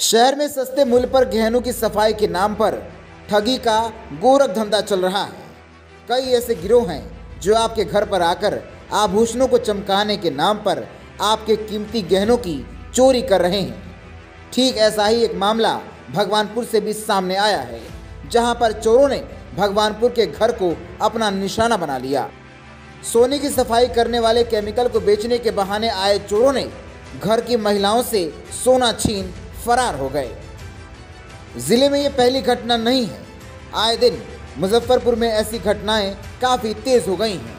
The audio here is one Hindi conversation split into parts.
शहर में सस्ते मूल्य पर गहनों की सफाई के नाम पर ठगी का गोरख धंधा चल रहा है। कई ऐसे गिरोह हैं जो आपके घर पर आकर आभूषणों को चमकाने के नाम पर आपके कीमती गहनों की चोरी कर रहे हैं। ठीक ऐसा ही एक मामला भगवानपुर से भी सामने आया है, जहां पर चोरों ने भगवानपुर के घर को अपना निशाना बना लिया। सोने की सफाई करने वाले केमिकल को बेचने के बहाने आए चोरों ने घर की महिलाओं से सोना छीन फरार हो गए। जिले में ये पहली घटना नहीं है। आए दिन मुजफ्फरपुर में ऐसी घटनाएं काफी तेज हो गई हैं।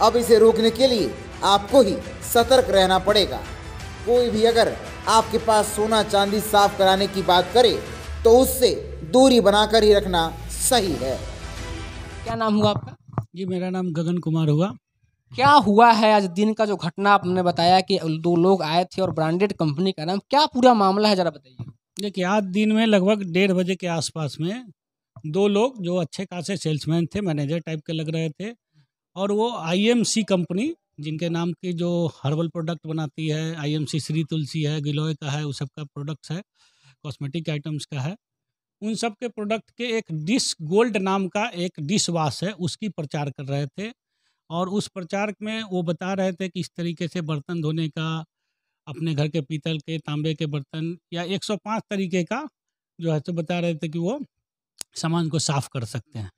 अब इसे रोकने के लिए आपको ही सतर्क रहना पड़ेगा। कोई भी अगर आपके पास सोना चांदी साफ कराने की बात करे तो उससे दूरी बनाकर ही रखना सही है। क्या नाम हुआ आपका? जी, मेरा नाम गगन कुमार हुआ। क्या हुआ है आज दिन का जो घटना आपने बताया कि दो लोग आए थे और ब्रांडेड कंपनी का नाम, क्या पूरा मामला है, जरा बताइए। देखिए, आज दिन में लगभग 1:30 बजे के आसपास में दो लोग जो अच्छे खासे सेल्समैन थे, मैनेजर टाइप के लग रहे थे, और वो आईएमसी कंपनी जिनके नाम की जो हर्बल प्रोडक्ट बनाती है, आईएमसी श्री तुलसी है, गिलोय का है, उस सब का प्रोडक्ट्स है, कॉस्मेटिक आइटम्स का है, उन सब के प्रोडक्ट के एक डिश गोल्ड नाम का एक डिश वॉश है, उसकी प्रचार कर रहे थे। और उस प्रचार में वो बता रहे थे कि इस तरीके से बर्तन धोने का, अपने घर के पीतल के, तांबे के बर्तन या 105 तरीके का जो है तो बता रहे थे कि वो सामान को साफ़ कर सकते हैं।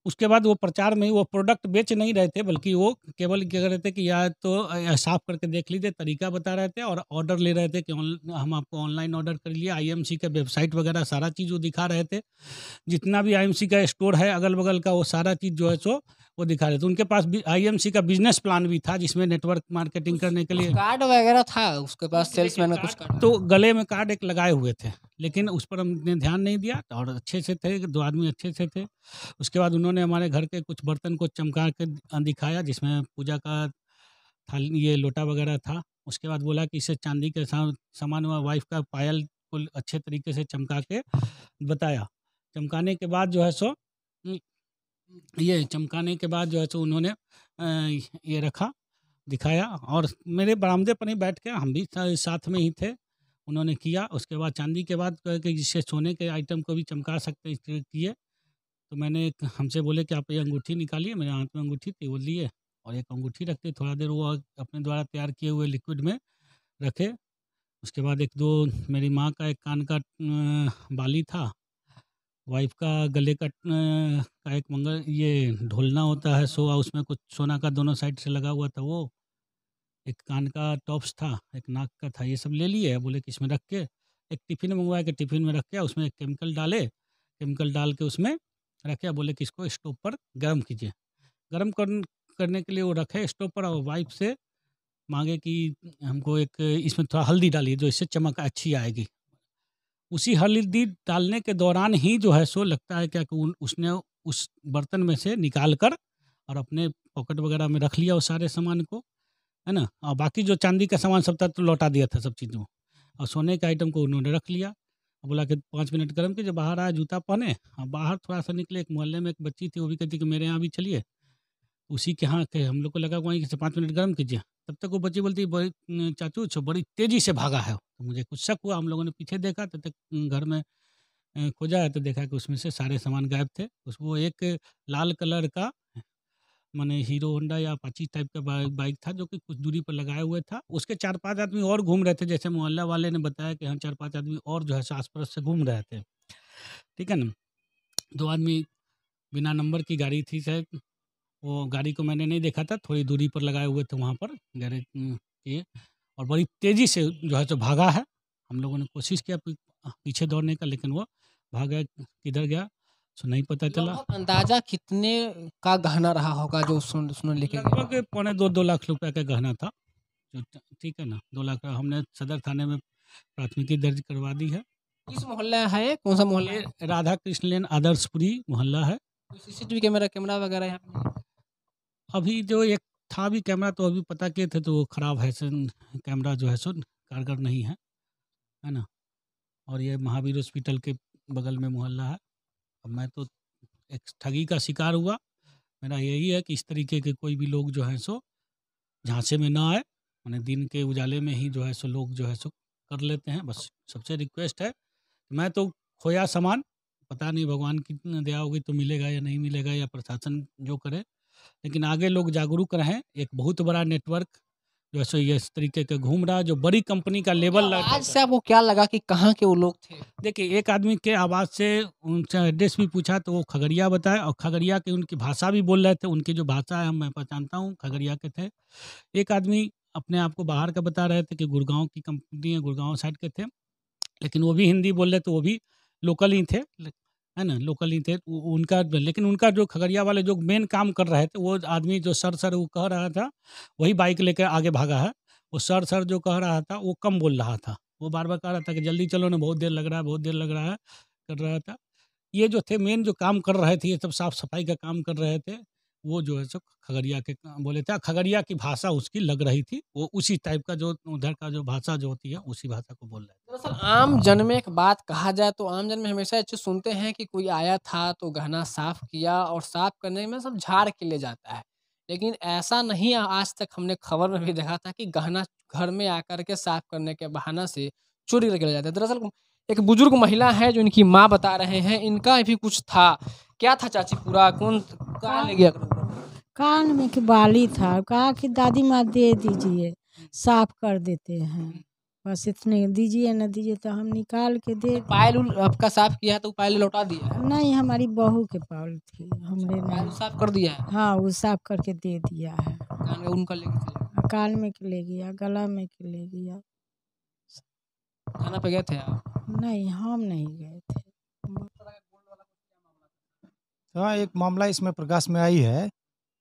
उसके बाद वो प्रचार में वो प्रोडक्ट बेच नहीं रहे थे, बल्कि वो केवल कह रहे थे कि या तो साफ़ करके देख लीजिए, तरीका बता रहे थे और ऑर्डर ले रहे थे कि हम आपको ऑनलाइन ऑर्डर कर लिए। आईएमसी का वेबसाइट वगैरह सारा चीज़ वो दिखा रहे थे। जितना भी आईएमसी का स्टोर है अगल-बगल का, वो सारा चीज़ जो है सो वो दिखा रहे थे। उनके पास भी आईएमसी का बिज़नेस प्लान भी था, जिसमें नेटवर्क मार्केटिंग करने के लिए कार्ड वगैरह था उसके पास, सेल्समैन का कुछ कार्ड? तो गले में कार्ड एक लगाए हुए थे, लेकिन उस पर हमने ध्यान नहीं दिया और अच्छे से थे, 2 आदमी अच्छे से थे। उसके बाद उन्होंने हमारे घर के कुछ बर्तन को चमका के दिखाया, जिसमें पूजा का थाली, ये लोटा वगैरह था। उसके बाद बोला कि इससे चांदी के सामान व वाइफ़ का पायल को अच्छे तरीके से चमका के बताया। चमकाने के बाद जो है सो ये चमकाने के बाद जो है सो उन्होंने ये रखा, दिखाया, और मेरे बरामदे पर ही बैठ के हम भी साथ में ही थे। उन्होंने किया। उसके बाद चांदी के बाद कहा कि जिससे सोने के आइटम को भी चमका सकते, इस तरह किए। तो हमसे बोले कि आप ये अंगूठी निकालिए। मेरे हाथ में अंगूठी थी, वो लिए और एक अंगूठी रखते, थोड़ा देर वो अपने द्वारा तैयार किए हुए लिक्विड में रखे। उसके बाद 1-2 मेरी माँ का एक कान का बाली था, वाइफ़ का गले का एक ये ढोलना होता है उसमें कुछ सोना का दोनों साइड से लगा हुआ था वो, एक कान का टॉप्स था, एक नाक का था, ये सब ले लिए। बोले कि इसमें रख के एक टिफ़िन मंगवाया कि टिफ़िन में रख के उसमें एक केमिकल डाले, केमिकल डाल के उसमें रखे। बोले कि इसको स्टोव पर गर्म कीजिए। गर्म करने के लिए वो रखे स्टोव पर, और वाइफ़ से माँगे कि हमको एक इसमें थोड़ा हल्दी डालिए, जो इससे चमक अच्छी आएगी। उसी हल्दी डालने के दौरान ही जो है सो लगता है क्या कि उसने उस बर्तन में से निकाल कर और अपने पॉकेट वगैरह में रख लिया उस सारे सामान को, है ना? और बाकी जो चांदी का सामान सब था तो लौटा दिया था सब चीज़ों, और सोने के आइटम को उन्होंने रख लिया। और बोला कि 5 मिनट गर्म कीजिए। बाहर आया, जूता पहने और बाहर थोड़ा-सा निकले, एक मोहल्ले में एक बच्ची थी, वो भी कहती कि मेरे यहाँ भी चलिए। उसी के यहाँ के हम लोग को लगा वहीं से 5 मिनट गर्म कीजिए। तब तक वो बच्ची बोलती बड़ी चाचू बड़ी तेज़ी से भागा है। तो मुझे कुछ शक हुआ, हम लोगों ने पीछे देखा, तब तक घर में खोजा है तो देखा कि उसमें से सारे सामान गायब थे। वो एक लाल कलर का माने हीरो होंडा या अपाची टाइप का बाइक था, जो कि कुछ दूरी पर लगाए हुए था। उसके 4-5 आदमी और घूम रहे थे, जैसे मोहल्ला वाले ने बताया कि हाँ 4-5 आदमी और जो है सो आस-पड़ोस से घूम रहे थे। ठीक है ना? 2 आदमी बिना नंबर की गाड़ी थी शायद, वो गाड़ी को मैंने नहीं देखा था, थोड़ी दूरी पर लगाए हुए थे वहाँ पर गैरेज के, और बड़ी तेज़ी से जो है सो भागा है। हम लोगों ने कोशिश किया पीछे दौड़ने का, लेकिन वो भाग गया, किधर गया सो नहीं पता चला। लगभग अंदाजा कितने का गहना रहा होगा जो उसने लेके गया? लगभग 2.25 लाख रुपए का गहना था। ठीक है ना, 2 लाख का हमने सदर थाने में प्राथमिकी दर्ज करवा दी है। किस मोहल्ला है, कौन सा मोहल्ला है? ये राधा कृष्ण लेन आदर्शपुरी मोहल्ला है। कोई सीसीटीवी कैमरा वगैरह यहाँ पे? अभी जो एक था भी कैमरा, तो अभी पता किए थे तो वो ख़राब है, कैमरा जो है सो कारगर नहीं है, है ना? और ये महावीर हॉस्पिटल के बगल में मोहल्ला है। अब मैं तो एक ठगी का शिकार हुआ। मेरा यही है कि इस तरीके के कोई भी लोग जो हैं सो झांसे में ना आए, माने दिन के उजाले में ही जो है सो लोग जो है सो कर लेते हैं। बस सबसे रिक्वेस्ट है, मैं तो खोया सामान पता नहीं भगवान की दया होगी तो मिलेगा या नहीं मिलेगा, या प्रशासन जो करे, लेकिन आगे लोग जागरूक रहें। एक बहुत बड़ा नेटवर्क जो है ये इस तरीके के घूम रहा है, जो बड़ी कंपनी का लेबल आज से आपको क्या लगा कि कहाँ के वो लोग थे? देखिए, एक आदमी के आवाज़ से उनसे एड्रेस भी पूछा तो वो खगड़िया बताए, और खगड़िया की उनकी भाषा भी बोल रहे थे। उनकी जो भाषा है मैं पहचानता हूँ, खगड़िया के थे। एक आदमी अपने आप को बाहर का बता रहे थे कि गुड़गांव की कंपनी है, गुड़गांव साइड के थे, लेकिन वो भी हिंदी बोल रहे, तो वो भी लोकल ही थे, है ना, लोकल ही थे। उनका, लेकिन उनका जो खगड़िया वाले जो मेन काम कर रहे थे, वो आदमी जो सर वो कह रहा था, वही बाइक लेकर आगे भागा है। वो सर जो कह रहा था वो कम बोल रहा था, वो बार बार कह रहा था कि जल्दी चलो ना, बहुत देर लग रहा है, बहुत देर लग रहा है, कर रहा था। ये जो थे मेन जो काम कर रहे थे, ये सब साफ सफाई का काम कर रहे थे, वो जो है सो खगड़िया के बोले थे। खगड़िया की भाषा उसकी लग रही थी, वो उसी टाइप का जो उधर का जो भाषा जो होती है, उसी भाषा को बोल रहे थे। दरअसल आम जन में एक बात कहा जाए तो आम जन में हमेशा ये चीज़ सुनते हैं कि कोई आया था तो गहना साफ किया, और साफ करने में सब झाड़ के ले जाता है। लेकिन ऐसा नहीं, आज तक हमने खबर में भी देखा था कि गहना घर में आकर के साफ करने के बहाना से चोरी करके ले जाते हैं। दरअसल एक बुजुर्ग महिला है जो इनकी माँ बता रहे हैं, इनका भी कुछ था। क्या था चाची पूरा? कौन कहाँ ले गया? कान में की बाली था, कहा कि दादी माँ दे दीजिए, साफ कर देते हैं, बस इतने दीजिए न दीजिए तो हम निकाल के दे। पायल उल आपका साफ किया है तो पायल लौटा दिया है? नहीं, हमारी बहू के पाल थी, हमरे पायल नहीं। साफ कर दिया है? हाँ, वो साफ करके दे दिया है। कान में उनका लेके चला गया। कान में के ले गया, गला में के ले गया। थाना पे गए थे आप? नहीं, हम नहीं गए थे। हाँ, एक मामला इसमें प्रकाश में आई है।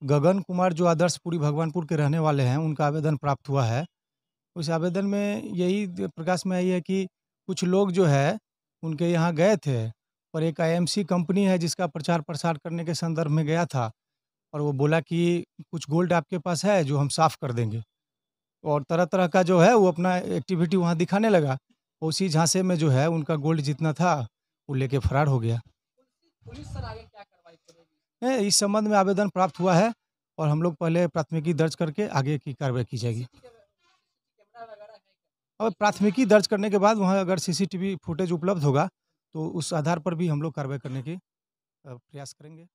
गगन कुमार जो आदर्शपुरी भगवानपुर के रहने वाले हैं, उनका आवेदन प्राप्त हुआ है। उस आवेदन में यही प्रकाश में आई है कि कुछ लोग जो है उनके यहाँ गए थे, और एक आईएमसी कंपनी है जिसका प्रचार प्रसार करने के संदर्भ में गया था, और वो बोला कि कुछ गोल्ड आपके पास है जो हम साफ़ कर देंगे, और तरह-तरह का जो है वो अपना एक्टिविटी वहाँ दिखाने लगा। उसी झांसे में जो है उनका गोल्ड जितना था वो लेके फरार हो गया। पुलिस सर आगे क्या कार्रवाई करेगी? इस संबंध में आवेदन प्राप्त हुआ है, और हम लोग पहले प्राथमिकी दर्ज करके आगे की कार्रवाई की जाएगी। और प्राथमिकी दर्ज करने के बाद वहाँ अगर सीसीटीवी फुटेज उपलब्ध होगा तो उस आधार पर भी हम लोग कार्रवाई करने की प्रयास करेंगे।